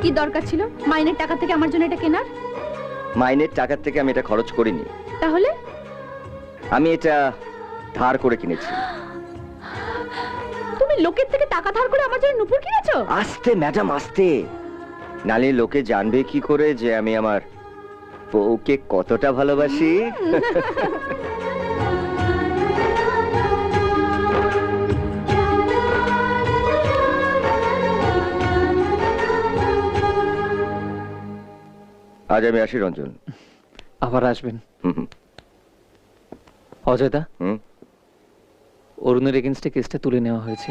কি দরকার ছিল মাইনের টাকা থেকে আমার জন্য এটা কেনার? মাইনের টাকা থেকে আমি এটা খরচ করিনি, তাহলে? আমি এটা ধার করে কিনেছি। তুমি লোকের থেকে টাকা ধার করে আমার জন্য নুপুর কিনেছো? আস্তে ম্যাডাম আস্তে, নালে লোকে জানবে কি করে যে আমি আমার বউকে কতটা ভালোবাসি। আজ আমি আসি রঞ্জন। আবার আসবেন? হুম। অজয়দা, হুম। অরুণের এগেনস্টে কেসটা তুলে নেওয়া হয়েছে।